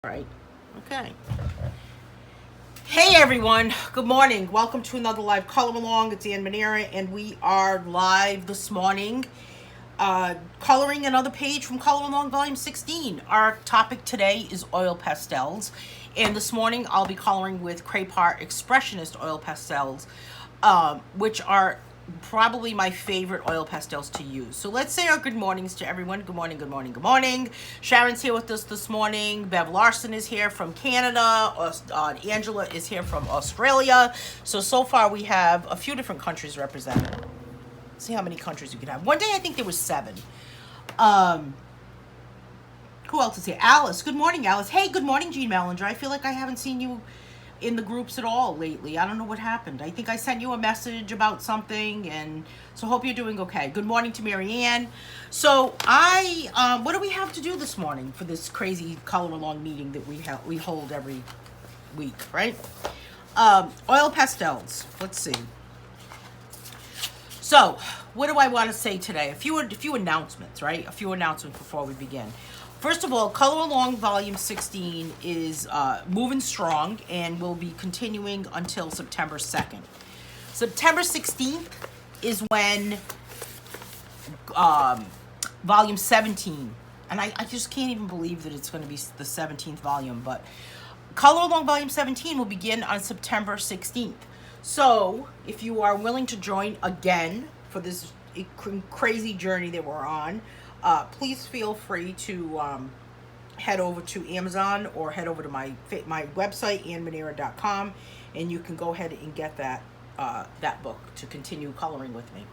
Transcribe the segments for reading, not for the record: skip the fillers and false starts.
Right. Okay. Hey everyone. Good morning. Welcome to another live color along. It's Anne Manera, and we are live this morning, coloring another page from Color Along Volume 16. Our topic today is oil pastels, and this morning I'll be coloring with Crepe Art Expressionist oil pastels, which are probably my favorite oil pastels to use. So let's say our good mornings to everyone. Good morning, good morning, good morning. Sharon's here with us this morning. Bev Larson is here from Canada. Angela is here from Australia. So far we have a few different countries represented. See how many countries you can have. One day I think there was 7. Who else is here? Alice. Good morning, Alice. Hey, good morning, Jean Mellinger. I feel like I haven't seen you in the groups at all lately. I don't know what happened. I think I sent you a message about something, and so hope you're doing okay. Good morning to Marianne. So what do we have to do this morning for this crazy color along meeting that we hold every week, right? Oil pastels. Let's see. So what do I want to say today? A few announcements, right? A few announcements before we begin. First of all, Color Along Volume 16 is moving strong and will be continuing until September 2nd. September 16th is when Volume 17, and I just can't even believe that it's going to be the 17th volume, but Color Along Volume 17 will begin on September 16th. So if you are willing to join again for this crazy journey that we're on, please feel free to head over to Amazon or head over to my website, annemanera.com, and you can go ahead and get that book to continue coloring with me.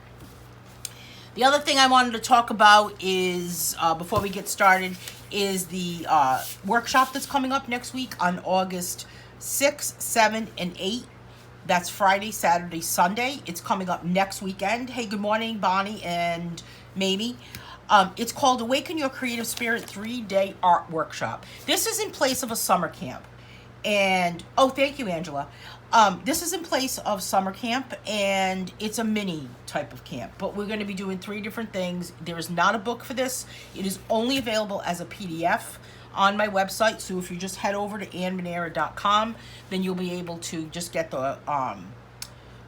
The other thing I wanted to talk about is, before we get started, is the workshop that's coming up next week on August 6, 7, and 8. That's Friday, Saturday, Sunday. It's coming up next weekend. Hey, good morning, Bonnie and Mamie. It's called Awaken Your Creative Spirit 3-Day Art Workshop. This is in place of a summer camp. And, oh, thank you, Angela. This is in place of summer camp, and it's a mini type of camp. But we're going to be doing 3 different things. There is not a book for this. It is only available as a PDF on my website. So if you just head over to annemanera.com, then you'll be able to just get the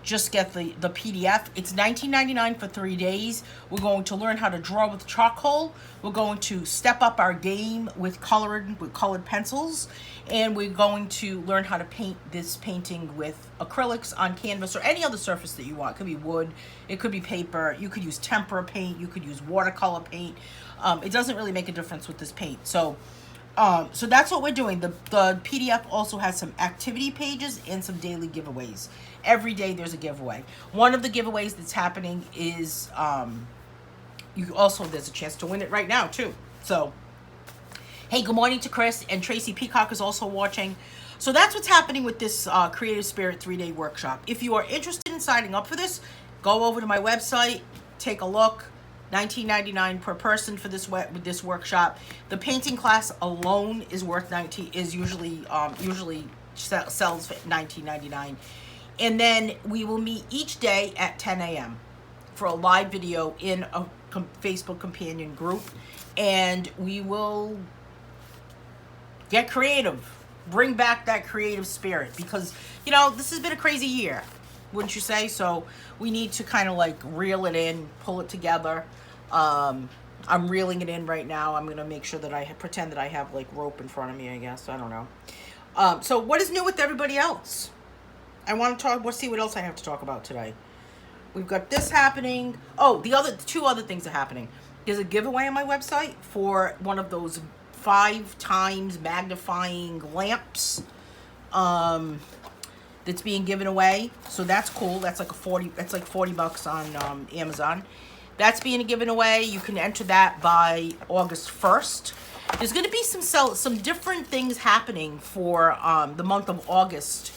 PDF. It's $19.99 for 3 days. We're going to learn how to draw with charcoal. We're going to step up our game with colored pencils, and we're going to learn how to paint this painting with acrylics on canvas or any other surface that you want. It could be wood, it could be paper, you could use tempera paint, you could use watercolor paint. It doesn't really make a difference with this paint. So that's what we're doing. The PDF also has some activity pages and some daily giveaways. Every day there's a giveaway. One of the giveaways that's happening is there's a chance to win it right now too. So hey, good morning to Chris, and Tracy Peacock is also watching. So that's what's happening with this Creative Spirit 3-Day workshop. If you are interested in signing up for this, go over to my website, take a look. $19.99 per person for this workshop. The painting class alone is worth usually sells for $19.99. And then we will meet each day at 10 a.m. for a live video in a Facebook companion group, and we will get creative, bring back that creative spirit, because this has been a crazy year, wouldn't you say? So we need to kind of like reel it in, pull it together. I'm reeling it in right now. I'm gonna make sure that I pretend that I have like rope in front of me, I guess. I don't know. So what is new with everybody else? I want to talk. Let's see what else I have to talk about today. We've got this happening. Oh, the 2 other things are happening. There's a giveaway on my website for one of those 5 times magnifying lamps. That's being given away. So that's cool. That's like $40 on Amazon. That's being given away. You can enter that by August 1st. There's going to be some different things happening for the month of August.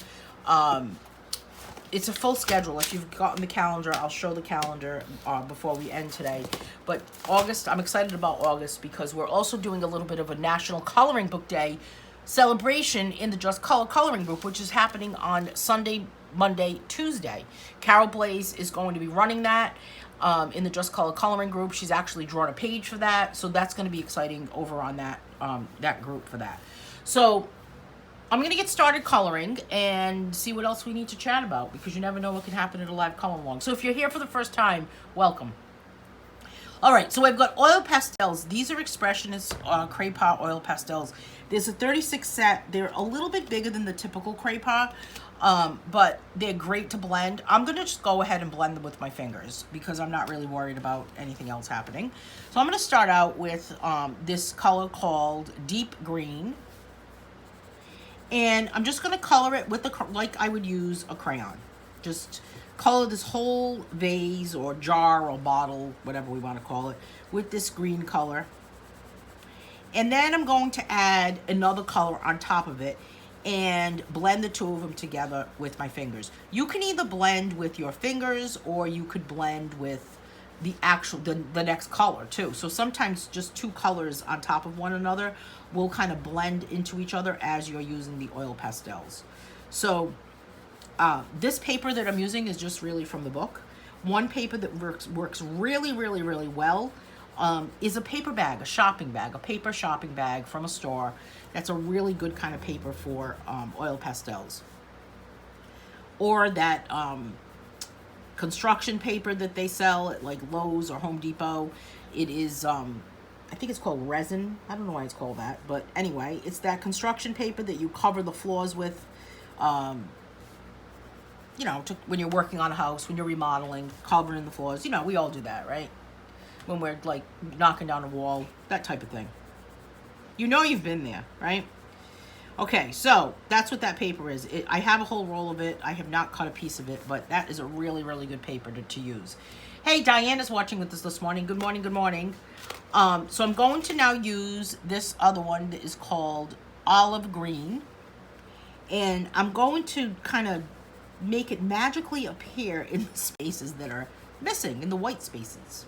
It's a full schedule. If you've gotten the calendar, I'll show the calendar before we end today. But August, I'm excited about August because we're also doing a little bit of a National Coloring Book Day celebration in the Just Color Coloring Group, which is happening on Sunday, Monday, Tuesday. Carol Blaze is going to be running that. In the Just Color Coloring Group. She's actually drawn a page for that, so that's going to be exciting over on that group for that. So I'm going to get started coloring and see what else we need to chat about, because you never know what can happen at a live color along. So if you're here for the first time, welcome. All right, so I've got oil pastels. These are Expressionist COPPA oil pastels. There's a 36 set. They're a little bit bigger than the typical COPPA, but they're great to blend. I'm going to just go ahead and blend them with my fingers because I'm not really worried about anything else happening. So I'm going to start out with this color called Deep Green. And I'm just going to color it with like I would use a crayon. Just color this whole vase or jar or bottle, whatever we want to call it, with this green color. And then I'm going to add another color on top of it and blend the two of them together with my fingers. You can either blend with your fingers or you could blend with the next color too. So sometimes just two colors on top of one another will kind of blend into each other as you're using the oil pastels. So this paper that I'm using is just really from the book. One paper that works really, really, really well is a paper bag, a paper shopping bag from a store. That's a really good kind of paper for oil pastels. Or that construction paper that they sell at like Lowe's or Home Depot. It is, I think it's called resin. I don't know why it's called that, but anyway, it's that construction paper that you cover the floors with, you know, when you're working on a house, when you're remodeling, covering the floors. You know, we all do that, right? When we're like knocking down a wall, that type of thing. You know you've been there, right? Okay, so that's what that paper is. I have a whole roll of it. I have not cut a piece of it, but that is a really, really good paper to use. Hey, Diane is watching with us this morning. Good morning, good morning. So I'm going to now use this other one that is called Olive Green. And I'm going to kind of make it magically appear in the spaces that are missing, in the white spaces.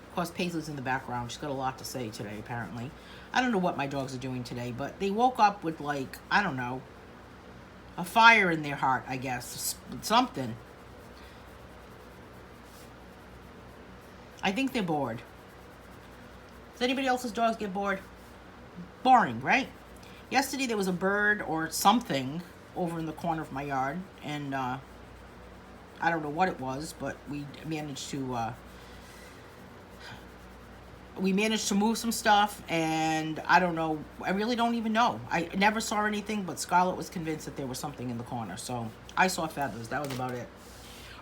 Of course, Paisley's in the background. She's got a lot to say today, apparently. I don't know what my dogs are doing today, but they woke up with, like, I don't know, a fire in their heart, I guess. Something. I think they're bored. Does anybody else's dogs get bored? Boring, right? Yesterday there was a bird or something over in the corner of my yard, and I don't know what it was, but we managed to move some stuff, and I don't know. I really don't even know. I never saw anything, but Scarlett was convinced that there was something in the corner. So I saw feathers. That was about it.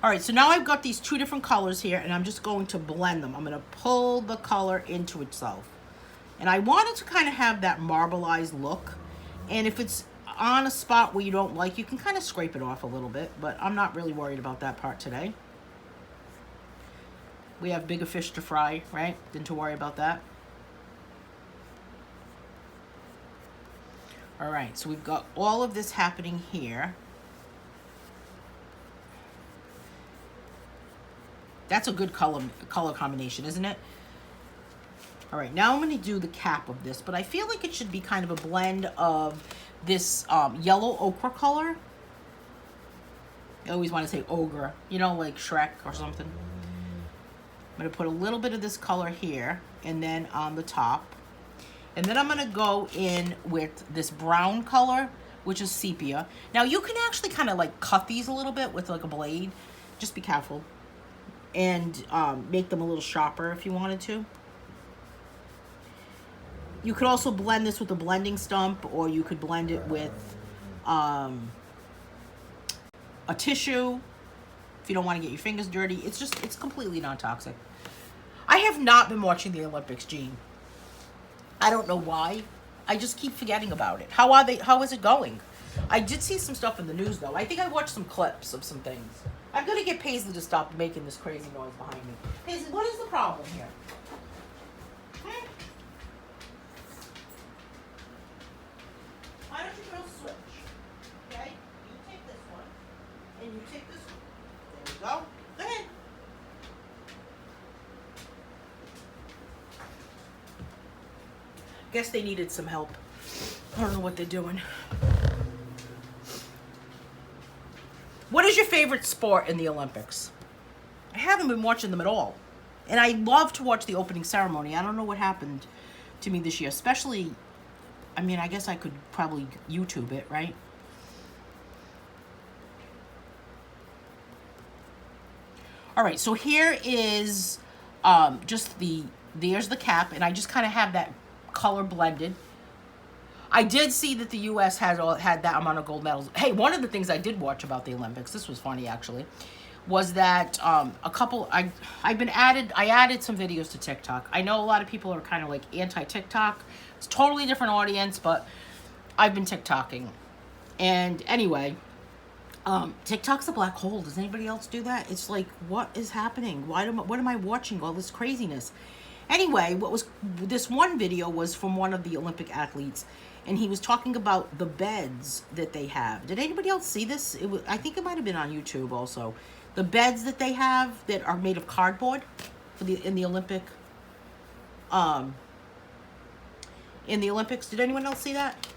All right, so now I've got these two different colors here, and I'm just going to blend them. I'm going to pull the color into itself. And I wanted to kind of have that marbleized look. And if it's on a spot where you don't like, you can kind of scrape it off a little bit, but I'm not really worried about that part today. We have bigger fish to fry, right? Than to worry about that. All right, so we've got all of this happening here. That's a good color combination, isn't it? All right, now I'm going to do the cap of this, but I feel like it should be kind of a blend of this yellow ochre color. I always want to say ogre, you know, like Shrek or something. I'm going to put a little bit of this color here and then on the top. And then I'm going to go in with this brown color, which is sepia. Now you can actually kind of like cut these a little bit with like a blade. Just be careful. And make them a little sharper if you wanted to. You could also blend this with a blending stump, or you could blend it with a tissue if you don't want to get your fingers dirty. It's completely non-toxic. I have not been watching the Olympics, Jean. I don't know why. I just keep forgetting about it. How is it going? I did see some stuff in the news, though. I think I watched some clips of some things. I'm going to get Paisley to stop making this crazy noise behind me. Paisley, what is the problem here? Why don't you go switch? Okay? You take this one, and you take this one. There we go. Go ahead. Guess they needed some help. I don't know what they're doing. What is your favorite sport in the Olympics? I haven't been watching them at all. And I love to watch the opening ceremony. I don't know what happened to me this year, especially I mean, I guess I could probably YouTube it, right? All right, so here is just there's the cap, and I just kind of have that color blended. I did see that the U.S. had that amount of gold medals. Hey, one of the things I did watch about the Olympics, this was funny actually, was that I added some videos to TikTok. I know a lot of people are kind of like anti-TikTok. It's a totally different audience, but I've been TikToking. And anyway, TikTok's a black hole. Does anybody else do that? It's like, what is happening? What am I watching? All this craziness. Anyway, this one video was from one of the Olympic athletes, and he was talking about the beds that they have. Did anybody else see this? I think it might have been on YouTube also. The beds that they have that are made of cardboard in the Olympics. Did anyone else see that?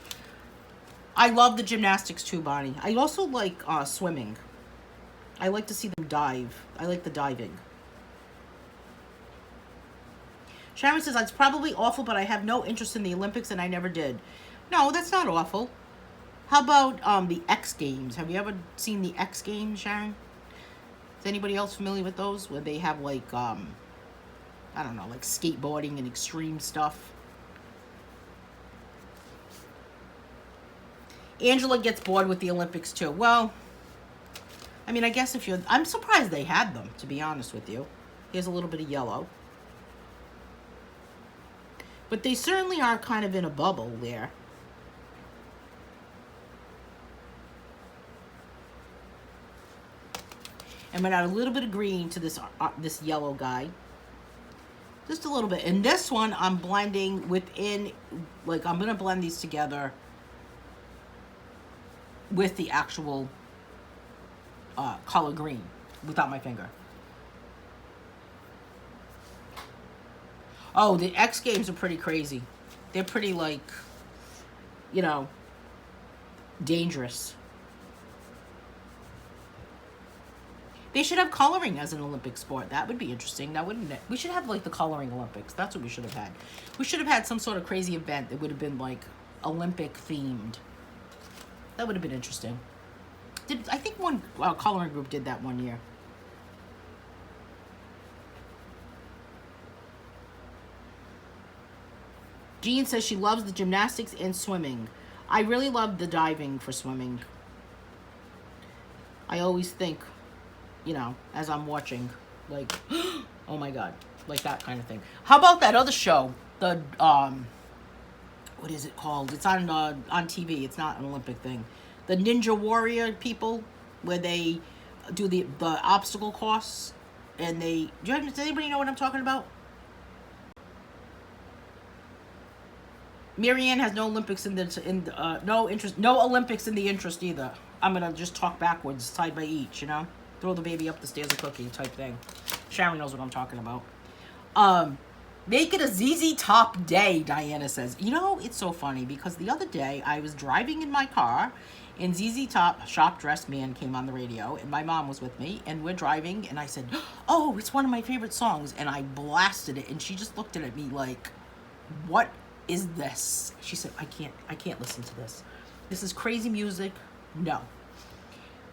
I love the gymnastics too, Bonnie. I also like swimming. I like to see them dive. I like the diving. Sharon says, it's probably awful, but I have no interest in the Olympics and I never did. No, that's not awful. How about the X Games? Have you ever seen the X Games, Sharon? Is anybody else familiar with those? Where they have like, I don't know, like skateboarding and extreme stuff. Angela gets bored with the Olympics too. Well, I mean, I guess I'm surprised they had them, to be honest with you. Here's a little bit of yellow. But they certainly are kind of in a bubble there. And I'm going to add a little bit of green to this yellow guy. Just a little bit. And this one, I'm blending within, like, I'm going to blend these together with the actual color green without my finger. Oh, the X Games are pretty crazy. They're pretty, like, you know, dangerous. They should have coloring as an Olympic sport. That would be interesting, now wouldn't it? We should have, like, the coloring Olympics. That's what we should have had. We should have had some sort of crazy event that would have been, like, Olympic themed. That would have been interesting. I think one coloring group did that one year. Jean says she loves the gymnastics and swimming. I really love the diving for swimming. I always think, you know, as I'm watching, like, oh my God, like that kind of thing. How about that other show? The, what is it called? It's on TV. It's not an Olympic thing. The Ninja Warrior people, where they do the obstacle course, and does anybody know what I'm talking about? Marianne has no Olympics no Olympics in the interest either. I'm gonna just talk backwards, side by each, you know? Throw the baby up the stairs a cookie type thing. Sharon knows what I'm talking about. Make it a ZZ Top day, Diana says. You know, it's so funny because the other day I was driving in my car and ZZ Top Shop Dressed Man came on the radio and my mom was with me and we're driving and I said, oh, it's one of my favorite songs, and I blasted it and she just looked at me like, what is this? She said, I can't listen to this. This is crazy music. No.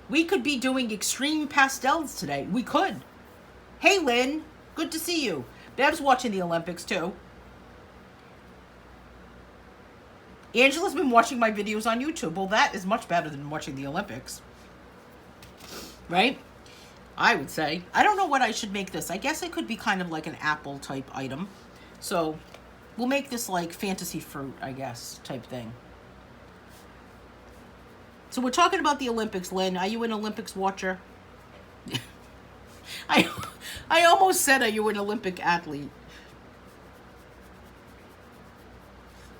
We could be doing Extreme Pastels today. We could. Hey, Lynn. Good to see you. Bev's watching the Olympics, too. Angela's been watching my videos on YouTube. Well, that is much better than watching the Olympics. Right? I would say. I don't know what I should make this. I guess it could be kind of like an apple type item. So we'll make this like fantasy fruit, I guess, type thing. So we're talking about the Olympics, Lynn. Are you an Olympics watcher? I almost said, are you an Olympic athlete?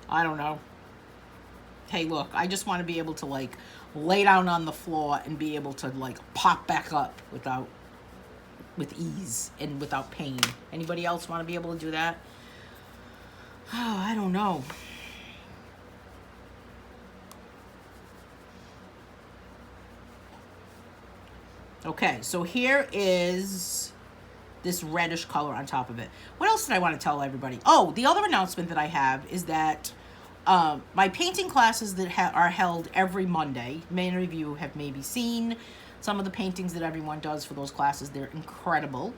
I don't know. Hey, look, I just want to be able to, like, lay down on the floor and be able to, like, pop back up with ease and without pain. Anybody else want to be able to do that? Oh, I don't know. Okay, so here is this reddish color on top of it. What else did I want to tell everybody? Oh, the other announcement that I have is that My painting classes that are held every Monday. Many of you have maybe seen some of the paintings that everyone does for those classes. They're incredible.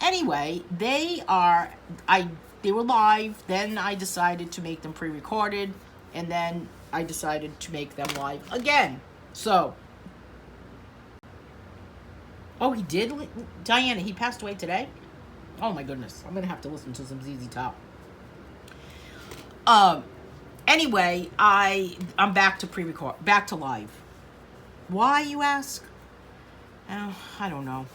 Anyway, they were live. Then I decided to make them pre-recorded, and then I decided to make them live again. So, oh, he did, Diana. He passed away today. Oh my goodness, I'm gonna have to listen to some ZZ Top. Anyway, I'm back to pre-record, back to live. Why, you ask? Oh, I don't know.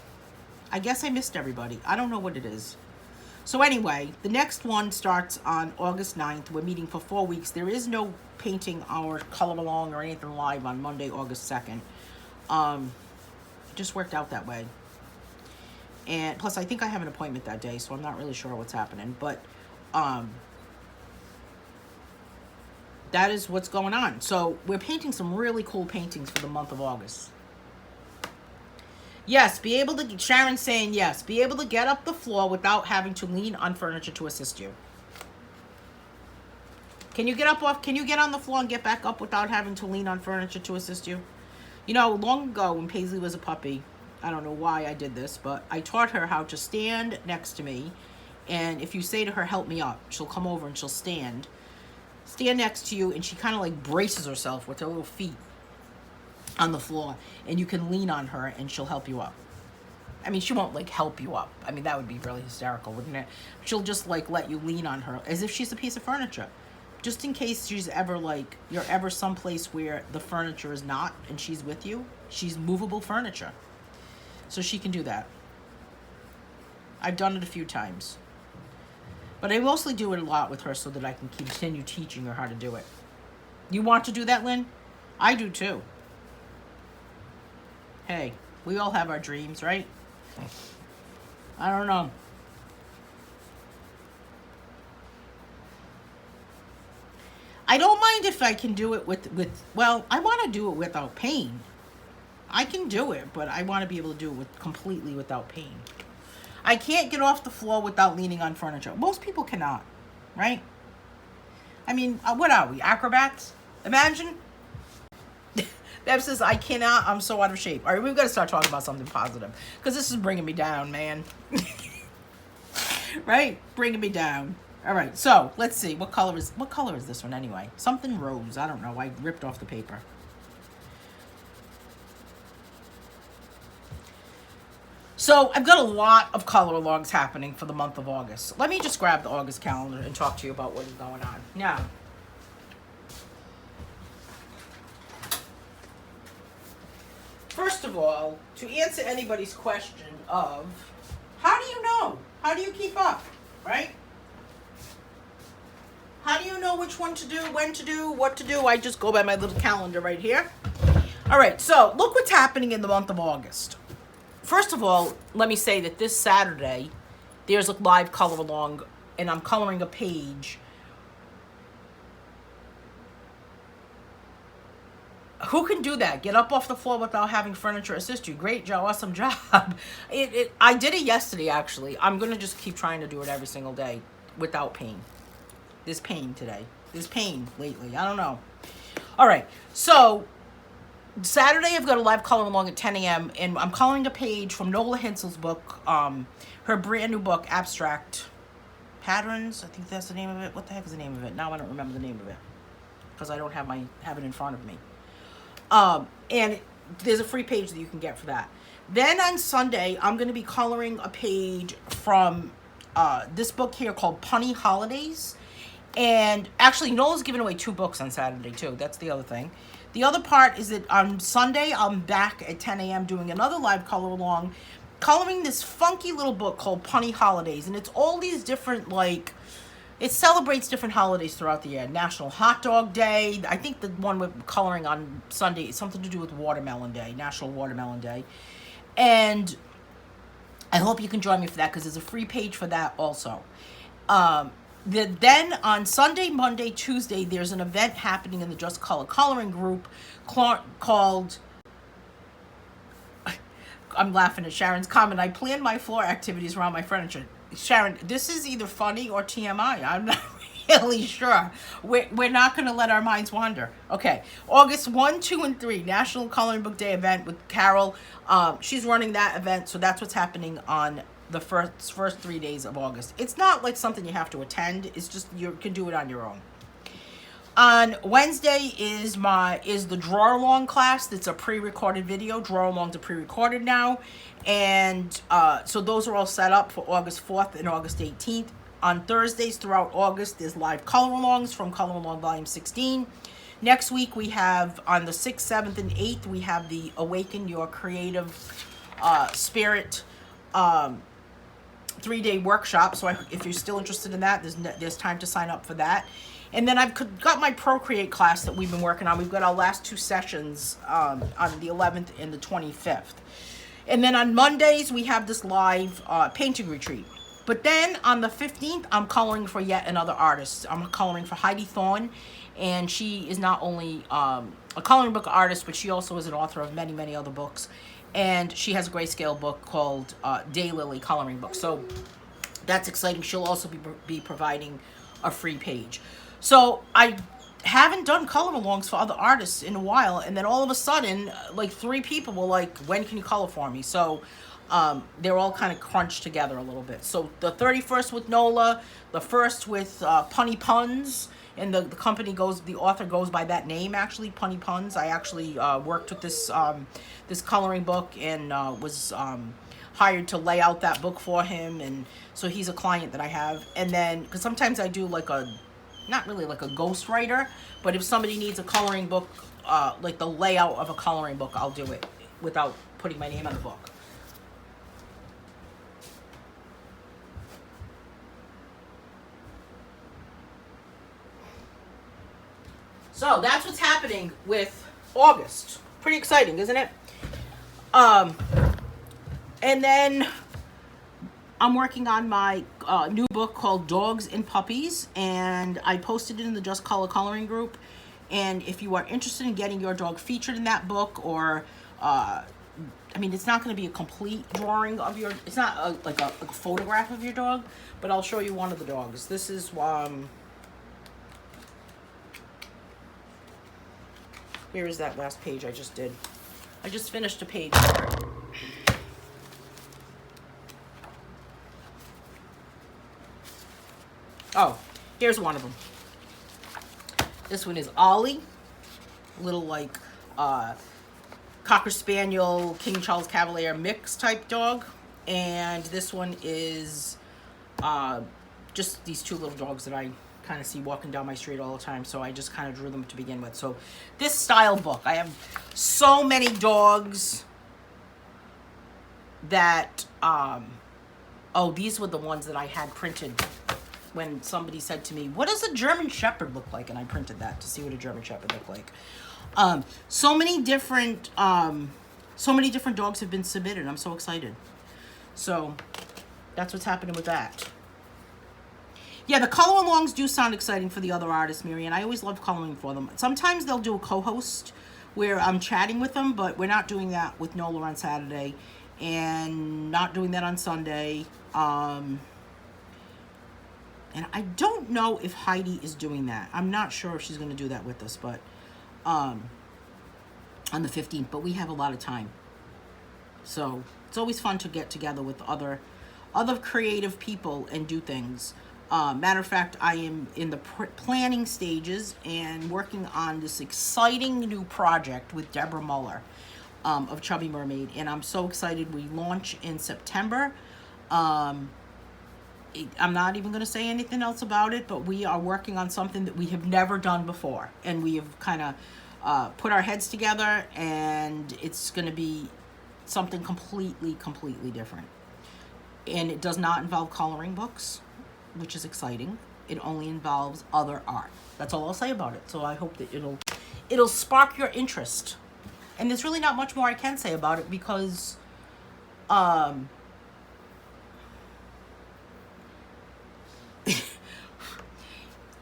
I guess I missed everybody. I don't know what it is. So anyway, the next one starts on August 9th. We're meeting for 4 weeks. There is no painting or color along or anything live on Monday, August 2nd. It just worked out that way. And plus, I think I have an appointment that day, so I'm not really sure what's happening. But that is what's going on. So we're painting some really cool paintings for the month of August. Yes, be able to, Sharon's saying yes, be able to get up the floor without having to lean on furniture to assist you. Can you get on the floor and get back up without having to lean on furniture to assist you? You know, long ago when Paisley was a puppy, I don't know why I did this, but I taught her how to stand next to me. And if you say to her, help me up, she'll come over and she'll stand next to you, and she kind of like braces herself with her little feet on the floor, and you can lean on her and she'll help you up. I mean, she won't like help you up. I mean, that would be really hysterical, wouldn't it? She'll just like let you lean on her as if she's a piece of furniture. Just in case she's ever like, you're ever someplace where the furniture is not and she's with you, she's movable furniture. So she can do that. I've done it a few times. But I mostly do it a lot with her so that I can continue teaching her how to do it. You want to do that, Lynn? I do too. Hey, we all have our dreams, right? I don't know. I don't mind if I can do it with well, I want to do it without pain. I can do it, but I want to be able to do it completely without pain. I can't get off the floor without leaning on furniture. Most people cannot, right? I mean, what are we, acrobats? Imagine. Deb says, I cannot, I'm so out of shape. All right, we've got to start talking about something positive, because this is bringing me down, man. Right? Bringing me down. All right, so let's see. What color is this one anyway? Something rose. I don't know. I ripped off the paper. So I've got a lot of color alongs happening for the month of August. Let me just grab the August calendar and talk to you about what is going on. Now, first of all, to answer anybody's question of, how do you know? How do you keep up, right? How do you know which one to do, when to do, what to do? I just go by my little calendar right here. All right, so look what's happening in the month of August. First of all, let me say that this Saturday, there's a live color along, and I'm coloring a page. Who can do that? Get up off the floor without having furniture assist you. Great job, awesome job. I did it yesterday, actually. I'm going to just keep trying to do it every single day without pain. There's pain today. There's pain lately. I don't know. All right, so Saturday, I've got a live color along at 10 a.m. and I'm coloring a page from Nola Hinsel's book, her brand new book, Abstract Patterns. I think that's the name of it. What the heck is the name of it? Now I don't remember the name of it because I don't have it in front of me. And there's a free page that you can get for that. Then on Sunday, I'm going to be coloring a page from this book here called Punny Holidays. And actually, Nola's giving away 2 books on Saturday, too. That's the other thing. The other part is that on Sunday, I'm back at 10 a.m. doing another live color along, coloring this funky little book called Punny Holidays. And it's all these different, like, it celebrates different holidays throughout the year. National Hot Dog Day. I think the one with coloring on Sunday is something to do with Watermelon Day, National Watermelon Day. And I hope you can join me for that because there's a free page for that also. Then on Sunday, Monday, Tuesday, there's an event happening in the Just Color Coloring group called, I'm laughing at Sharon's comment, I plan my floor activities around my furniture. Sharon, this is either funny or TMI. I'm not really sure. We're not going to let our minds wander. Okay, August 1, 2, and 3, National Coloring Book Day event with Carol. She's running that event, so that's what's happening on the first 3 days of August. It's not like something you have to attend. It's just you can do it on your own. On Wednesday is the draw along class. That's a pre-recorded video. Draw alongs are pre-recorded now, and so those are all set up for August 4th and August 18th. On Thursdays throughout August, there's live color alongs from Color Along Volume 16. Next week we have on the 6th, 7th, and 8th we have the Awaken Your Creative Spirit 3-day workshop. So if you're still interested in that, there's time to sign up for that. And then I've got my Procreate class that we've been working on. We've got our last 2 sessions on the 11th and the 25th. And then on Mondays, we have this live painting retreat. But then on the 15th, I'm coloring for yet another artist. I'm coloring for Heidi Thorne. And she is not only a coloring book artist, but she also is an author of many, many other books. And she has a grayscale book called Daylily Coloring Book. So that's exciting. She'll also be providing a free page. So I haven't done color alongs for other artists in a while, and then all of a sudden, like 3 people were like, when can you color for me? So they're all kind of crunched together a little bit. So the 31st with Nola, the 1st with Punny Puns, and the author goes by that name actually, Punny Puns. I actually worked with this coloring book and was hired to lay out that book for him, and so he's a client that I have. And then, because sometimes I do like not really like a ghostwriter, but if somebody needs a coloring book, like the layout of a coloring book, I'll do it without putting my name on the book. So that's what's happening with August. Pretty exciting, isn't it? And then I'm working on my new book called Dogs and Puppies, and I posted it in the Just Color Coloring group. And if you are interested in getting your dog featured in that book, or I mean, it's not going to be a complete drawing of your, it's not like a photograph of your dog, but I'll show you one of the dogs. This is here is that last page I just did. I just finished a page. Oh, here's one of them. This one is Ollie, little like Cocker Spaniel, King Charles Cavalier mix type dog. And this one is just these 2 little dogs that I kind of see walking down my street all the time. So I just kind of drew them to begin with. So this style book, I have so many dogs that, oh, these were the ones that I had printed when somebody said to me, what does a German Shepherd look like? And I printed that to see what a German Shepherd looked like. So many different dogs have been submitted. I'm so excited. So that's what's happening with that. Yeah, the color alongs do sound exciting for the other artists, Miriam. I always love coloring for them. Sometimes they'll do a co-host where I'm chatting with them, but we're not doing that with Nola on Saturday and not doing that on Sunday. And I don't know if Heidi is doing that. I'm not sure if she's going to do that with us, but on the 15th, but we have a lot of time. So it's always fun to get together with other creative people and do things. Matter of fact, I am in the planning stages and working on this exciting new project with Deborah Muller of Chubby Mermaid, and I'm so excited. We launch in September. I'm not even going to say anything else about it, but we are working on something that we have never done before, and we have kind of put our heads together, and it's going to be something completely different. And it does not involve coloring books, which is exciting. It only involves other art. That's all I'll say about it. So I hope that it'll spark your interest. And there's really not much more I can say about it because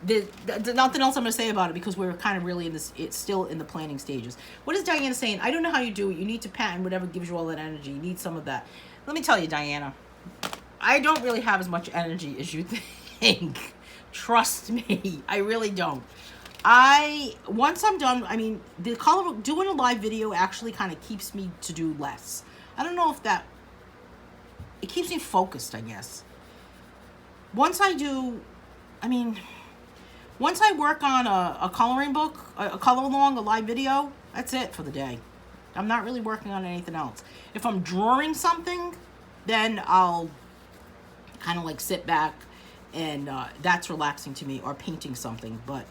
there's nothing else I'm going to say about it because we're kind of really it's still in the planning stages. What is Diana saying? I don't know how you do it. You need to patent whatever gives you all that energy. You need some of that. Let me tell you, Diana, I don't really have as much energy as you think. Trust me, I really don't. Once I'm done, I mean, doing a live video actually kind of keeps me to do less. I don't know if it keeps me focused, I guess. Once I work on a coloring book, a color along, a live video, that's it for the day. I'm not really working on anything else. If I'm drawing something, then I'll kind of like sit back and that's relaxing to me, or painting something. But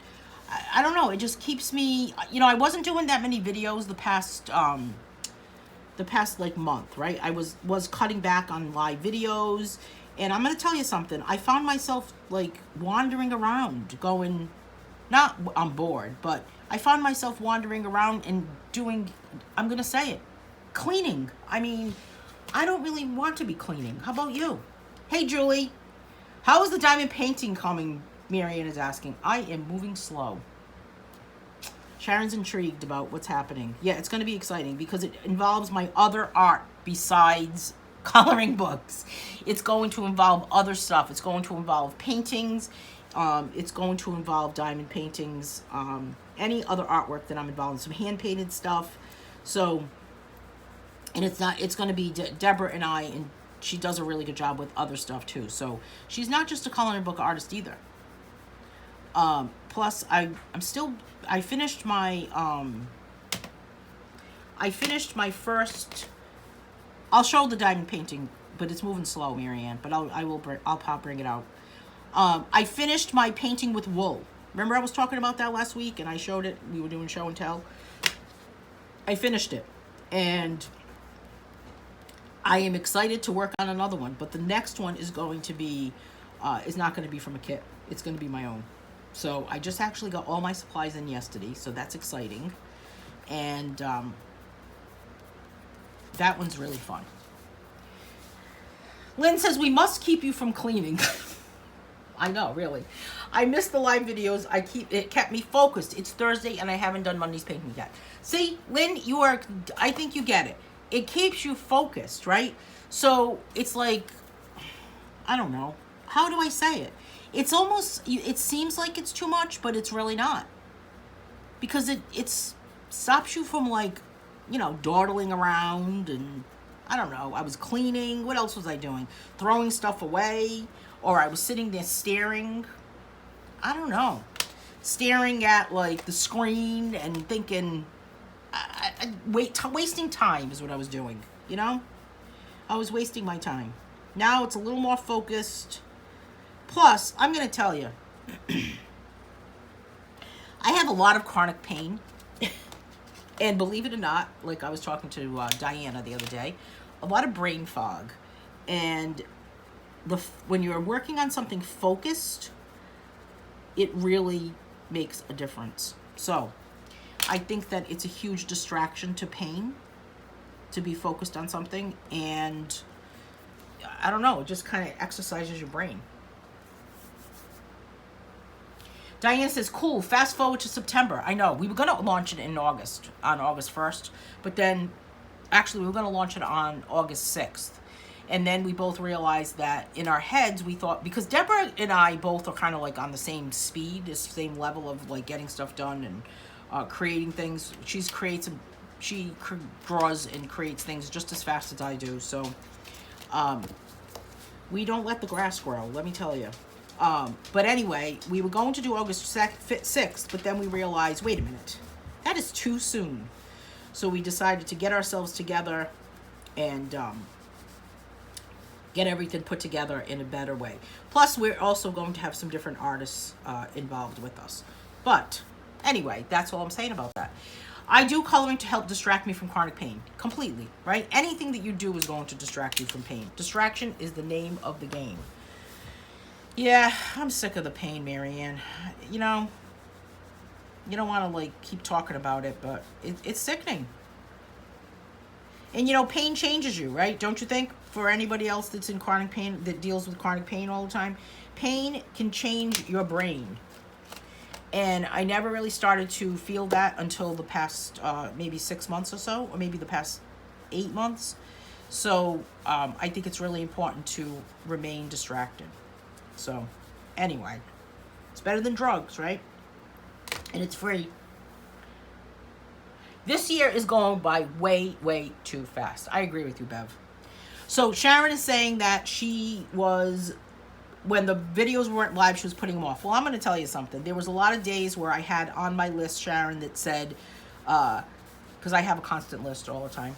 I don't know, it just keeps me, I wasn't doing that many videos the past like month, right? I was cutting back on live videos, and I'm going to tell you something. I found myself like wandering around going, not I'm bored, but I found myself wandering around and doing, I'm going to say it, cleaning. I mean, I don't really want to be cleaning. How about you? Hey, Julie, how is the diamond painting coming? Marianne is asking. I am moving slow. Sharon's intrigued about what's happening. Yeah, it's going to be exciting because it involves my other art besides coloring books. It's going to involve other stuff. It's going to involve paintings. It's going to involve diamond paintings. Any other artwork that I'm involved in. Some hand-painted stuff. So, and it's going to be Deborah and I, and she does a really good job with other stuff too. So she's not just a coloring book artist either. Plus I finished my first, I'll show the diamond painting, but it's moving slow, Marianne, but I'll bring it out. I finished my painting with wool. Remember I was talking about that last week and I showed it. We were doing show and tell. I finished it, and I am excited to work on another one, but the next one is going to be, is not going to be from a kit. It's going to be my own. So I just actually got all my supplies in yesterday, so that's exciting. And that one's really fun. Lynn says, we must keep you from cleaning. I know, really. I missed the live videos. It kept me focused. It's Thursday and I haven't done Monday's painting yet. See, Lynn, I think you get it. It keeps you focused, right? So it's like, I don't know. How do I say it? It's almost, it seems like it's too much, but it's really not. Because it stops you from like, dawdling around, and I don't know. I was cleaning. What else was I doing? Throwing stuff away. Or I was sitting there staring. I don't know. Staring at like the screen and thinking, wasting time is what I was doing, I was wasting my time. Now it's a little more focused. Plus, I'm going to tell you, I have a lot of chronic pain. And believe it or not, like I was talking to Diana the other day, a lot of brain fog. And when you're working on something focused, it really makes a difference. So I think that it's a huge distraction to pain to be focused on something, and I don't know, it just kind of exercises your brain. Diane says, cool, fast forward to September. I know, we were going to launch it in August, on August 1st, but then, actually, we were going to launch it on August 6th. And then we both realized that in our heads, we thought, because Deborah and I both are kind of like on the same speed, the same level of like getting stuff done and creating things. She draws and creates things just as fast as I do. So we don't let the grass grow, let me tell you. But anyway, we were going to do August 6th, but then we realized, wait a minute, that is too soon. So we decided to get ourselves together and get everything put together in a better way. Plus, we're also going to have some different artists involved with us. But anyway, that's all I'm saying about that. I do coloring to help distract me from chronic pain. Completely, right? Anything that you do is going to distract you from pain. Distraction is the name of the game. Yeah, I'm sick of the pain, Marianne. You don't want to like keep talking about it, but it's sickening. And pain changes you, right? Don't you think? For anybody else that's in chronic pain, that deals with chronic pain all the time, pain can change your brain. And I never really started to feel that until the past maybe 6 months or so, or maybe the past 8 months. So I think it's really important to remain distracted. So anyway, It's better than drugs, right? And it's free. This year is going by way, way too fast. I agree with you, Bev. So Sharon is saying that she was, when the videos weren't live, she was putting them off. Well, I'm going to tell you something. There was a lot of days where I had on my list, Sharon, that said, because I have a constant list all the time,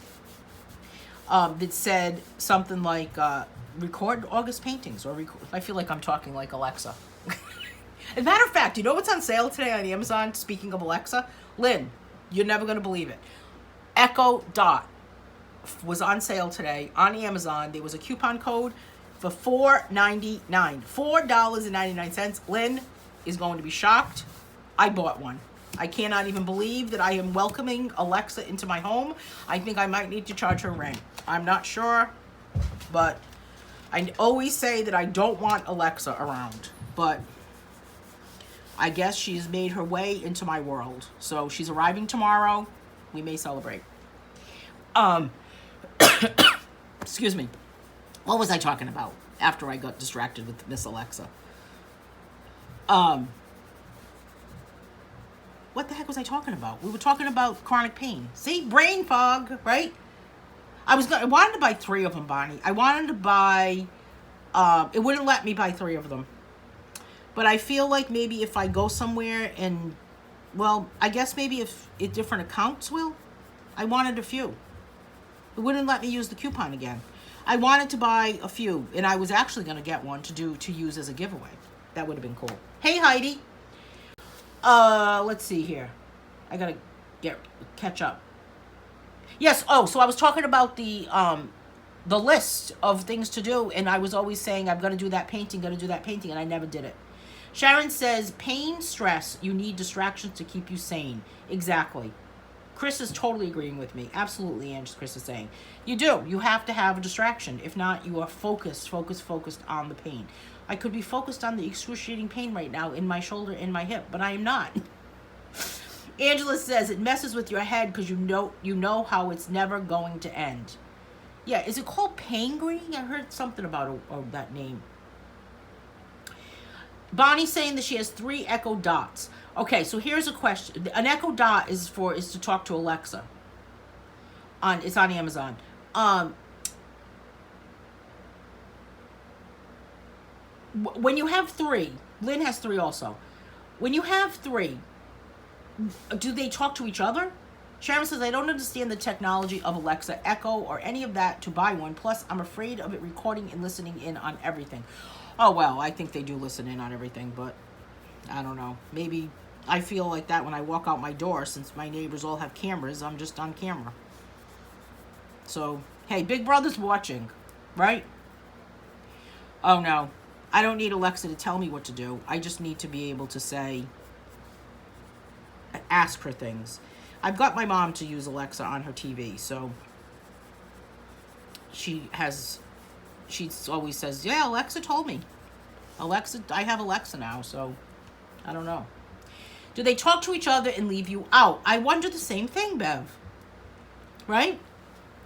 that said something like, record August paintings, or I feel like I'm talking like Alexa. As a matter of fact, you know what's on sale today on Amazon? Speaking of Alexa, Lynn, you're never going to believe it. Echo Dot was on sale today on Amazon. There was a coupon code for $4.99. $4.99. Lynn is going to be shocked. I bought one. I cannot even believe that I am welcoming Alexa into my home. I think I might need to charge her rent. I'm not sure, but I always say that I don't want Alexa around, but I guess she's made her way into my world. So she's arriving tomorrow. We may celebrate. Excuse me. What was I talking about after I got distracted with Miss Alexa? What the heck was I talking about? We were talking about chronic pain. See, brain fog, right? I wanted to buy 3 of them, Bonnie. I wanted to buy, it wouldn't let me buy 3 of them. But I feel like maybe if I go somewhere and, well, I guess maybe if different accounts will. I wanted a few. It wouldn't let me use the coupon again. I wanted to buy a few, and I was actually going to get one to use as a giveaway. That would have been cool. Hey, Heidi. Let's see here. I got to catch up. Yes, so I was talking about the list of things to do, and I was always saying, I'm going to do that painting, and I never did it. Sharon says, pain, stress, you need distractions to keep you sane. Exactly. Chris is totally agreeing with me. Absolutely, and Chris is saying. You do. You have to have a distraction. If not, you are focused on the pain. I could be focused on the excruciating pain right now in my shoulder and my hip, but I am not. Angela says, it messes with your head because you know how it's never going to end. Yeah, is it called pain-green? I heard something about that name. Bonnie's saying that she has 3 Echo Dots. Okay, so here's a question. An Echo Dot is to talk to Alexa. It's on Amazon. When you have 3, Lynn has 3 also. When you have 3, do they talk to each other? Sharon says, I don't understand the technology of Alexa, Echo, or any of that to buy one. Plus, I'm afraid of it recording and listening in on everything. Oh, well, I think they do listen in on everything, but I don't know. Maybe I feel like that when I walk out my door, since my neighbors all have cameras, I'm just on camera. So, hey, Big Brother's watching, right? Oh, no. I don't need Alexa to tell me what to do. I just need to be able to say, ask her things. I've got my mom to use Alexa on her TV, so she always says, yeah, Alexa told me. I have Alexa now, so I don't know. Do they talk to each other and leave you out? I wonder the same thing, Bev. Right?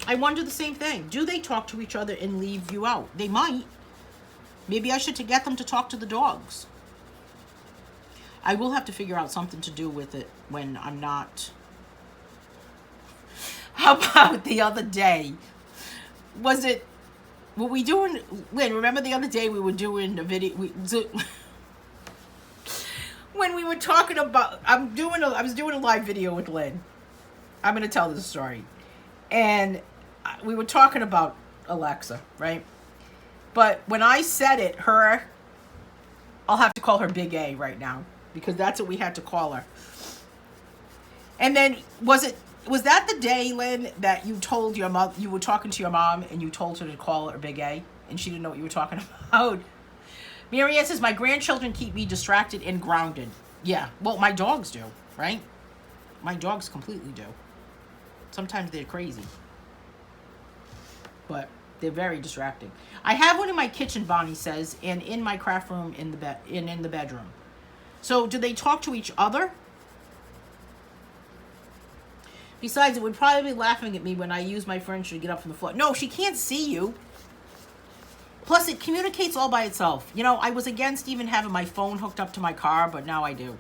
I wonder the same thing. Do they talk to each other and leave you out? They might. Maybe I should get them to talk to the dogs. I will have to figure out something to do with it when I'm not. How about the other day? Were we doing, Lynn, remember the other day we were doing a video, when we were talking about, I was doing a live video with Lynn. I'm going to tell this story. And we were talking about Alexa, right? But when I said it, I'll have to call her Big A right now, because that's what we had to call her. And then, was that the day, Lynn, that you told your mom, you were talking to your mom and you told her to call her Big A, and she didn't know what you were talking about? Marianne says, my grandchildren keep me distracted and grounded. Yeah, well, my dogs do, right? My dogs completely do. Sometimes they're crazy, but they're very distracting. I have one in my kitchen, Bonnie says, and in my craft room in the bedroom. So do they talk to each other? Besides, it would probably be laughing at me when I use my furniture to get up from the floor. No, she can't see you. Plus, it communicates all by itself. You know, I was against even having my phone hooked up to my car, but now I do.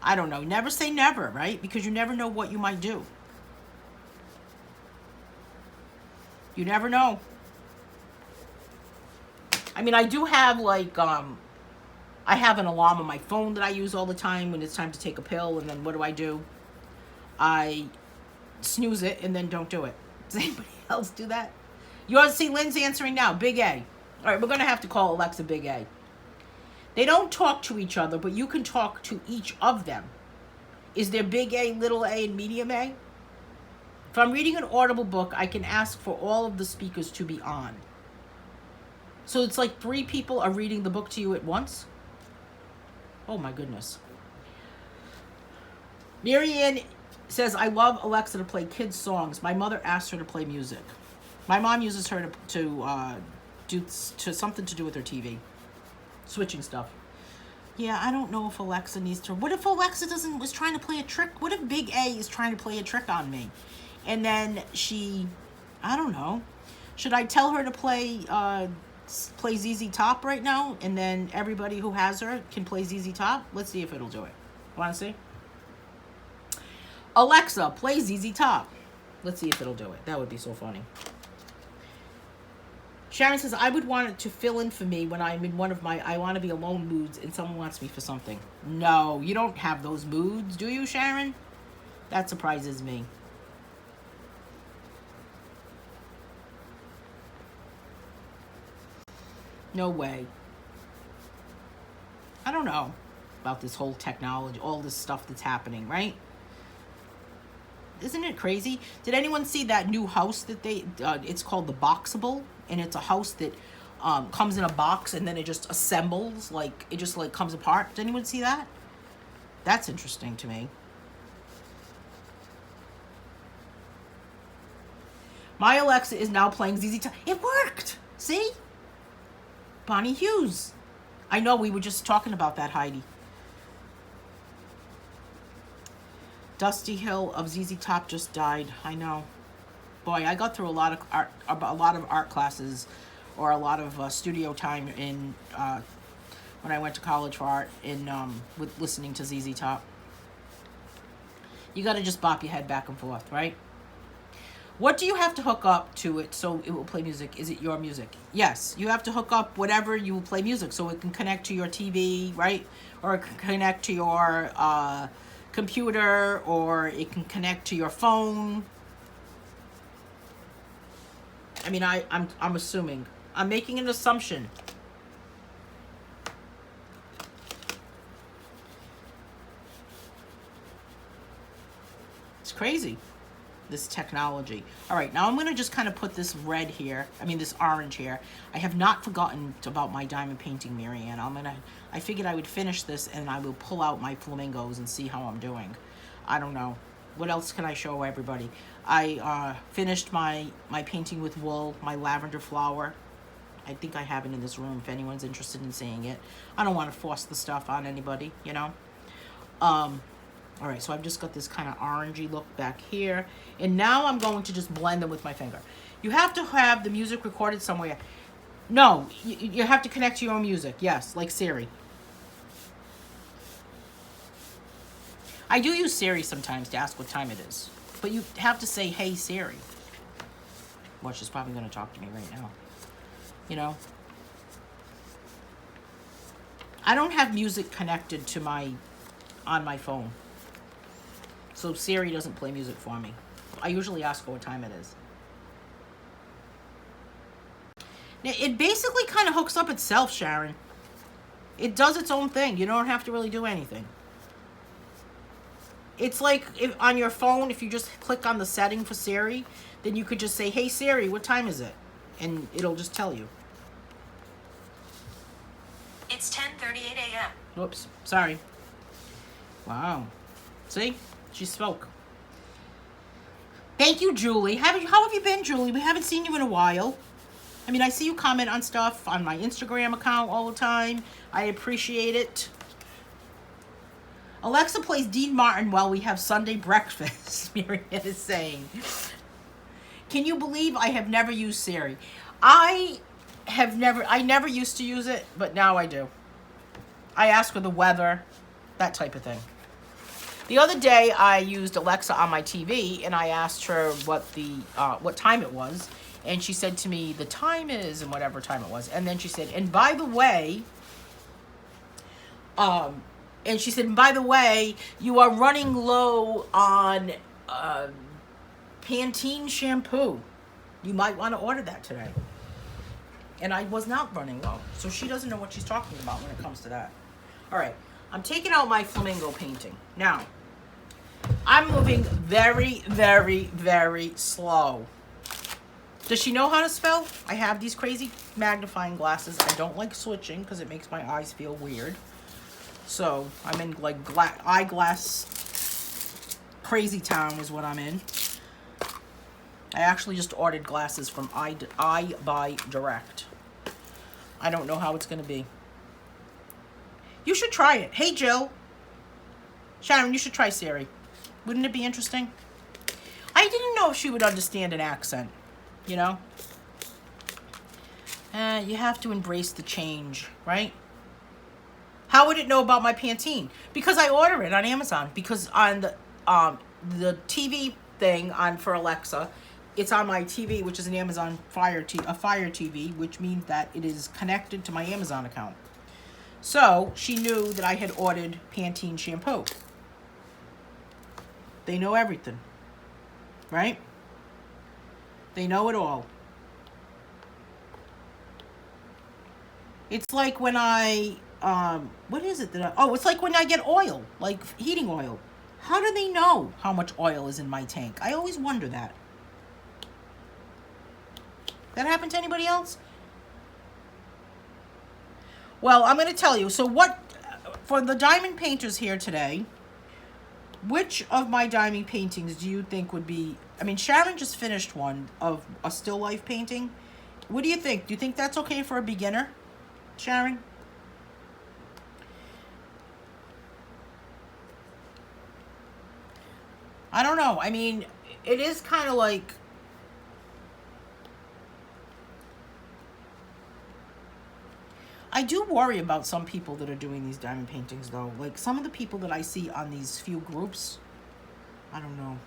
I don't know. Never say never, right? Because you never know what you might do. You never know. I mean, I do have like, I have an alarm on my phone that I use all the time when it's time to take a pill. And then what do? I snooze it and then don't do it. Does anybody else do that? You ought to see Lynn's answering now. Big A. All right, we're going to have to call Alexa Big A. They don't talk to each other, but you can talk to each of them. Is there big A, little a, and medium A? If I'm reading an Audible book, I can ask for all of the speakers to be on. So it's like 3 people are reading the book to you at once? Oh my goodness. Marianne says, I love Alexa to play kids' songs. My mother asked her to play music. My mom uses her to do something to do with her TV. Switching stuff. Yeah, I don't know if Alexa needs to. What if Alexa was trying to play a trick? What if Big A is trying to play a trick on me? And then I don't know. Should I tell her to play ZZ Top right now? And then everybody who has her can play ZZ Top? Let's see if it'll do it. Want to see? Alexa, play ZZ Top. Let's see if it'll do it. That would be so funny. Sharon says, I would want it to fill in for me when I'm in one of my I want to be alone moods and someone wants me for something. No, you don't have those moods, do you, Sharon? That surprises me. No way. I don't know about this whole technology, all this stuff that's happening, right? Isn't it crazy? Did anyone see that new house that it's called the Boxable? And it's a house that comes in a box and then it just assembles, like, it just, like, comes apart. Did anyone see that? That's interesting to me. My Alexa is now playing ZZ Top. It worked! See? Bonnie Hughes. I know, we were just talking about that, Heidi. Dusty Hill of ZZ Top just died. I know. Boy, I got through a lot of art classes, or a lot of studio time in when I went to college for art with listening to ZZ Top. You got to just bop your head back and forth, right? What do you have to hook up to it so it will play music? Is it your music? Yes, you have to hook up whatever you will play music so it can connect to your TV, right? Or it can connect to your computer, or it can connect to your phone. I mean, I'm assuming. I'm making an assumption. It's crazy, this technology. All right, now I'm going to just kind of put this red here. I mean, this orange here. I have not forgotten about my diamond painting, Marianne. I figured I would finish this and I will pull out my flamingos and see how I'm doing. I don't know. What else can I show everybody? I finished my painting with wool, my lavender flower. I think I have it in this room if anyone's interested in seeing it. I don't want to force the stuff on anybody, you know. All right, so I've just got this kind of orangey look back here. And now I'm going to just blend them with my finger. You have to have the music recorded somewhere. No, you have to connect to your own music. Yes, like Siri. I do use Siri sometimes to ask what time it is. But you have to say, hey, Siri. Well, she's probably going to talk to me right now. You know? I don't have music connected to on my phone. So Siri doesn't play music for me. I usually ask her what time it is. Now, it basically kind of hooks up itself, Sharon. It does its own thing. You don't have to really do anything. It's like if on your phone, if you just click on the setting for Siri, then you could just say, hey Siri, what time is it? And it'll just tell you. It's 10:38 a.m. Whoops, sorry. Wow. See? She spoke. Thank you, Julie. How have you been, Julie? We haven't seen you in a while. I mean, I see you comment on stuff on my Instagram account all the time. I appreciate it. Alexa plays Dean Martin while we have Sunday breakfast, Miriam is saying. Can you believe I have never used Siri? I I never used to use it, but now I do. I ask her the weather, that type of thing. The other day, I used Alexa on my TV, and I asked her what time it was, and she said to me, the time is, and whatever time it was, and then she said, and by the way, you are running low on Pantene shampoo. You might want to order that today. And I was not running low, so she doesn't know what she's talking about when it comes to that. All right, I'm taking out my flamingo painting. Now, I'm moving very, very, very slow. Does she know how to spell? I have these crazy magnifying glasses. I don't like switching because it makes my eyes feel weird. So I'm in like eyeglass crazy town is what I'm in. I actually just ordered glasses from I Buy Direct. I don't know how it's going to be. You should try it. Hey, Jill. Sharon, you should try Siri. Wouldn't it be interesting? I didn't know if she would understand an accent, you know? You have to embrace the change, right? How would it know about my Pantene? Because I order it on Amazon. Because on the TV thing for Alexa, it's on my TV, which is an Amazon Fire TV, which means that it is connected to my Amazon account. So she knew that I had ordered Pantene shampoo. They know everything, right? They know it all. It's like when what is it it's like when I get oil, like heating oil. How do they know how much oil is in my tank? I always wonder that. That happened to anybody else? Well, I'm going to tell you. So for the diamond painters here today, which of my diamond paintings do you think would be, Sharon just finished one of a still life painting. What do you think? Do you think that's okay for a beginner, Sharon? I don't know. It is kind of like, I do worry about some people that are doing these diamond paintings, though. Like, some of the people that I see on these few groups, I don't know.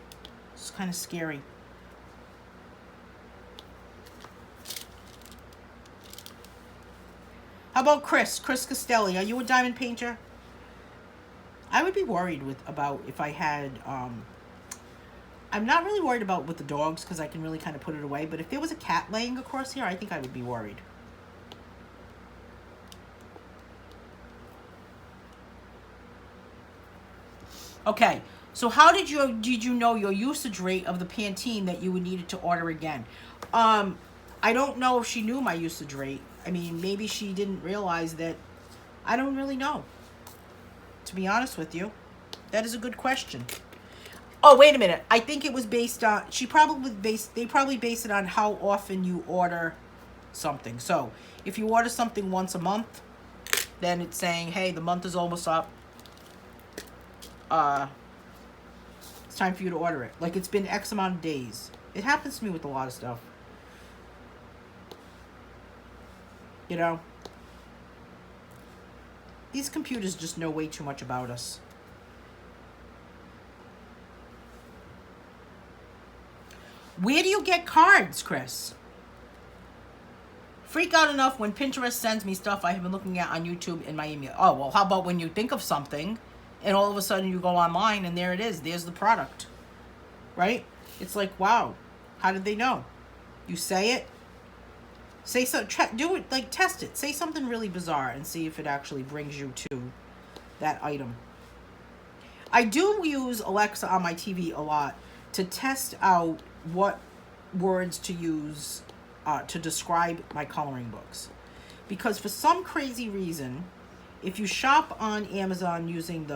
It's kind of scary. How about Chris Castelli? Are you a diamond painter? I would be worried about if I had, I'm not really worried about with the dogs because I can really kind of put it away. But if there was a cat laying across here, I think I would be worried. Okay, so how did you know your usage rate of the Pantene that you would need it to order again? I don't know if she knew my usage rate. Maybe she didn't realize that. I don't really know. To be honest with you, that is a good question. Oh, wait a minute. I think it was based on, they probably base it on how often you order something. So if you order something once a month, then it's saying, hey, the month is almost up. It's time for you to order it. Like, it's been X amount of days. It happens to me with a lot of stuff. You know? These computers just know way too much about us. Where do you get cards, Chris? Freak out enough when Pinterest sends me stuff I have been looking at on YouTube in my email. Oh, well, how about when you think of something and all of a sudden you go online and there it is. There's the product. Right? It's like, wow. How did they know? You say it. Say so. Do it. Like, test it. Say something really bizarre and see if it actually brings you to that item. I do use Alexa on my TV a lot to test out what words to use to describe my coloring books. Because for some crazy reason, if you shop on Amazon using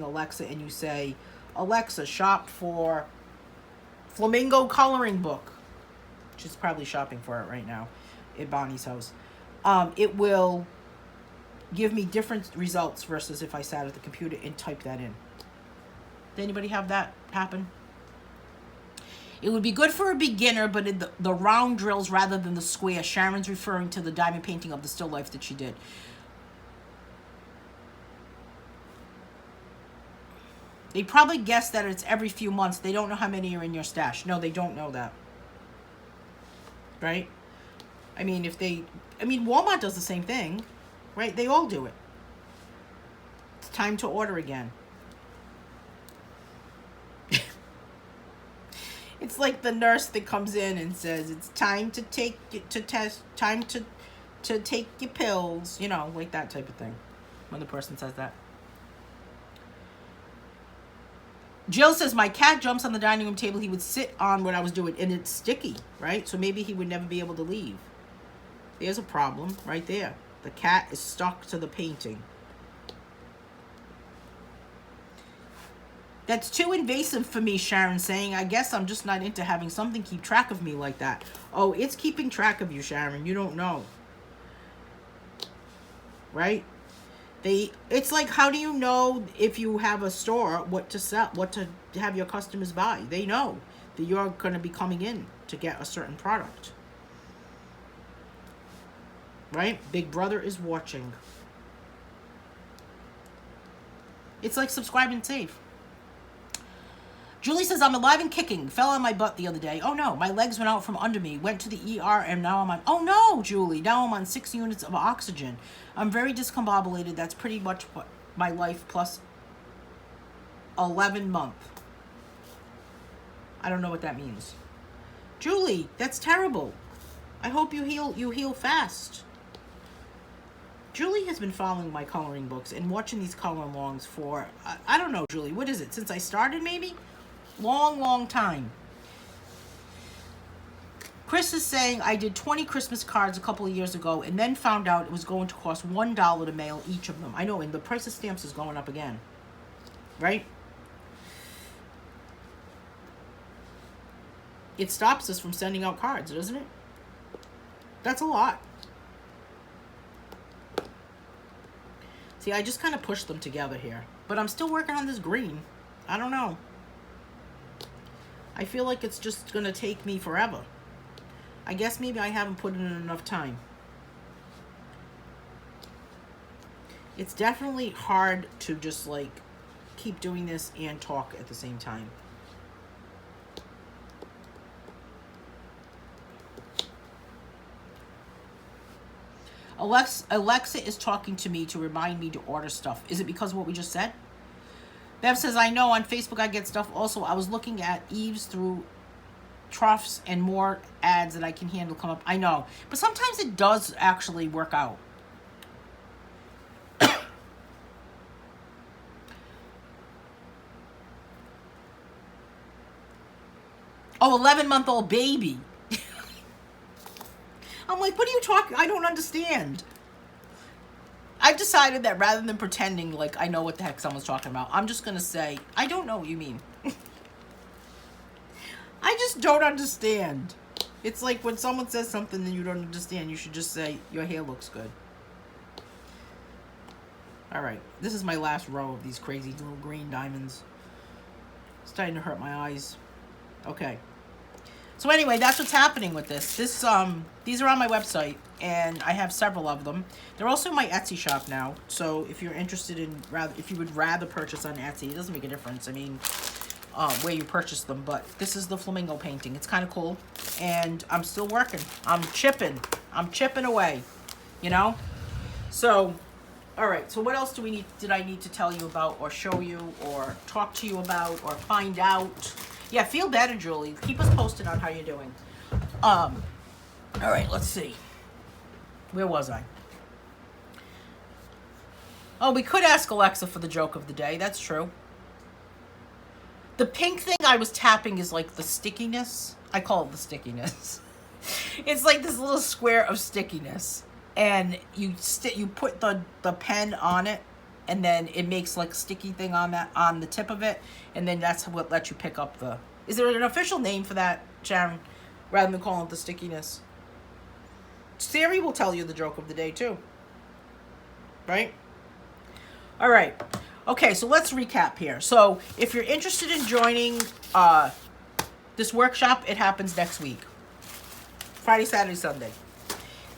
Alexa and you say, Alexa, shop for flamingo coloring book, she's probably shopping for it right now at Bonnie's house, it will give me different results versus if I sat at the computer and typed that in. Did anybody have that happen? It would be good for a beginner, but in the round drills rather than the square. Sharon's referring to the diamond painting of the still life that she did. They probably guess that it's every few months. They don't know how many are in your stash. No, they don't know that. Right? I mean, Walmart does the same thing. Right? They all do it. It's time to order again. It's like the nurse that comes in and says, it's time to take your pills. You know, like that type of thing. When the person says that. Jill says, my cat jumps on the dining room table he would sit on when I was doing it, and it's sticky, right? So maybe he would never be able to leave. There's a problem right there. The cat is stuck to the painting. That's too invasive for me, Sharon saying. I guess I'm just not into having something keep track of me like that. Oh, it's keeping track of you, Sharon. You don't know. Right? It's like, how do you know if you have a store what to sell, what to have your customers buy? They know that you're going to be coming in to get a certain product. Right? Big Brother is watching. It's like subscribe and save. Julie says, I'm alive and kicking. Fell on my butt the other day. Oh no, my legs went out from under me. Went to the ER and now I'm on... Oh no, Julie. Now I'm on 6 units of oxygen. I'm very discombobulated. That's pretty much what my life plus 11 month. I don't know what that means. Julie, that's terrible. I hope you heal fast. Julie has been following my coloring books and watching these color alongs for, I don't know, Julie, what is it? Since I started, maybe? Long time. Chris is saying, I did 20 Christmas cards a couple of years ago and then found out it was going to cost $1 to mail each of them. I know, and the price of stamps is going up again. Right? It stops us from sending out cards, doesn't it? That's a lot. See, I just kind of pushed them together here. But I'm still working on this green. I don't know. I feel like it's just going to take me forever. I guess maybe I haven't put in enough time. It's definitely hard to just like keep doing this and talk at the same time. Alexa is talking to me to remind me to order stuff. Is it because of what we just said? Bev says, I know on Facebook I get stuff. Also, I was looking at Eve's through troughs and more ads that I can handle come up. I know. But sometimes it does actually work out. Oh, 11-month-old baby. I'm like, what are you talking? I don't understand. I've decided that rather than pretending like I know what the heck someone's talking about, I'm just going to say, I don't know what you mean. I just don't understand. It's like when someone says something that you don't understand, you should just say, your hair looks good. All right. This is my last row of these crazy little green diamonds. It's starting to hurt my eyes. Okay. So anyway, that's what's happening with this. These are on my website, and I have several of them. They're also in my Etsy shop now. So if you're interested in, if you would rather purchase on Etsy, it doesn't make a difference. I mean, where you purchase them. But this is the flamingo painting. It's kind of cool, and I'm still working. I'm chipping away, you know. So, all right. So what else did I need to tell you about, or show you, or talk to you about, or find out? Yeah, feel better, Julie. Keep us posted on how you're doing. All right, let's see. Where was I? Oh, we could ask Alexa for the joke of the day. That's true. The pink thing I was tapping is like the stickiness. I call it the stickiness. It's like this little square of stickiness. And you put the pen on it, and then it makes like a sticky thing on the tip of it, and then that's what lets you pick up the... Is there an official name for that, Sharon, rather than calling it the stickiness? Siri will tell you the joke of the day too, right? All right. Okay, so let's recap here. So if you're interested in joining This workshop, it happens next week. Friday, Saturday, Sunday.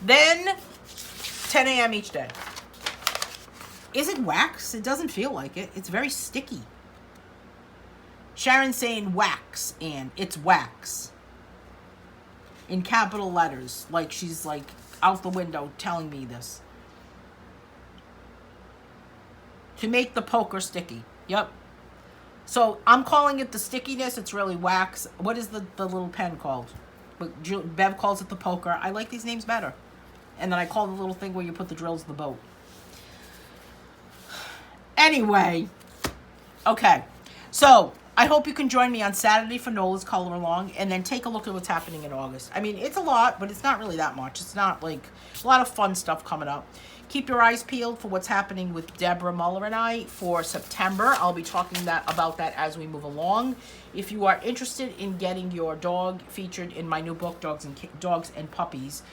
Then 10 a.m. each day. Is it wax? It doesn't feel like it. It's very sticky. Sharon's saying wax, and it's wax. In capital letters. Like she's like out the window telling me this. To make the poker sticky. Yep. So I'm calling it the stickiness. It's really wax. What is the little pen called? Bev calls it the poker. I like these names better. And then I call the little thing where you put the drills in the boat. Anyway. Okay. So I hope you can join me on Saturday for Nola's Color Along, and then take a look at what's happening in August. I mean, it's a lot, but it's not really that much. It's not like a lot of fun stuff coming up. Keep your eyes peeled for what's happening with Deborah Muller and I for September. I'll be talking about that as we move along. If you are interested in getting your dog featured in my new book, Dogs and Puppies,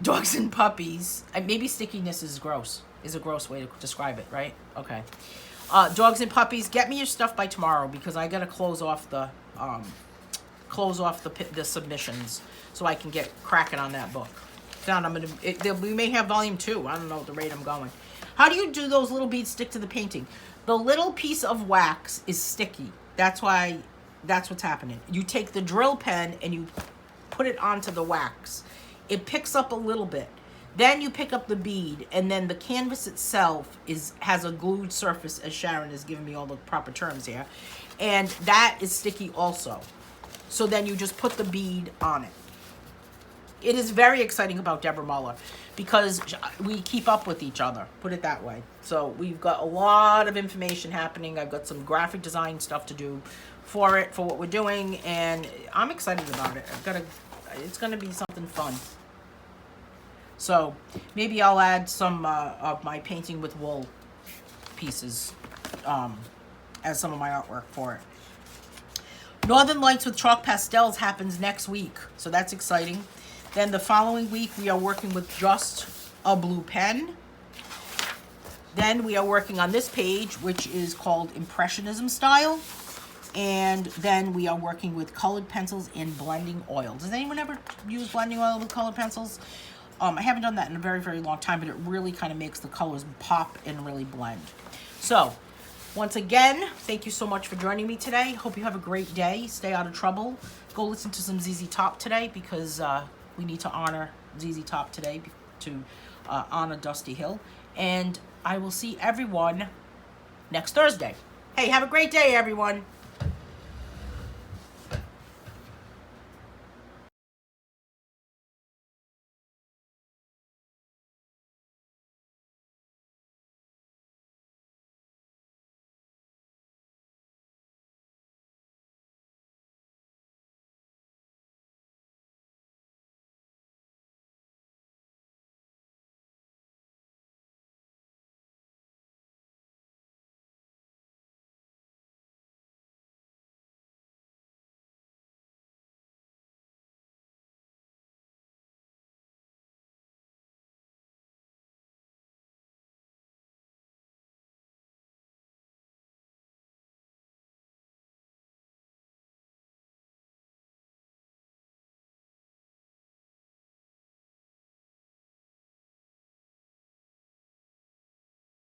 Dogs and Puppies, maybe stickiness is gross. Is a gross way to describe it, right? Okay. Dogs and Puppies, get me your stuff by tomorrow because I gotta close off the submissions so I can get cracking on that book. We may have volume 2. I don't know at the rate I'm going. How do you do those little beads stick to the painting? The little piece of wax is sticky. That's what's happening. You take the drill pen and you put it onto the wax. It picks up a little bit. Then you pick up the bead, and then the canvas itself has a glued surface, as Sharon has given me all the proper terms here. And that is sticky also. So then you just put the bead on it. It is very exciting about Deborah Muller because we keep up with each other, put it that way. So we've got a lot of information happening. I've got some graphic design stuff to do for what we're doing, and I'm excited about it. It's going to be something fun. So maybe I'll add some of my painting with wool pieces as some of my artwork for it. Northern Lights with Chalk Pastels happens next week, so that's exciting. Then the following week we are working with just a blue pen. Then we are working on this page, which is called Impressionism Style. And then we are working with colored pencils and blending oil. Does anyone ever use blending oil with colored pencils? I haven't done that in a very, very long time, but it really kind of makes the colors pop and really blend. So, once again, thank you so much for joining me today. Hope you have a great day. Stay out of trouble. Go listen to some ZZ Top today because we need to honor ZZ Top today to honor Dusty Hill. And I will see everyone next Thursday. Hey, have a great day, everyone.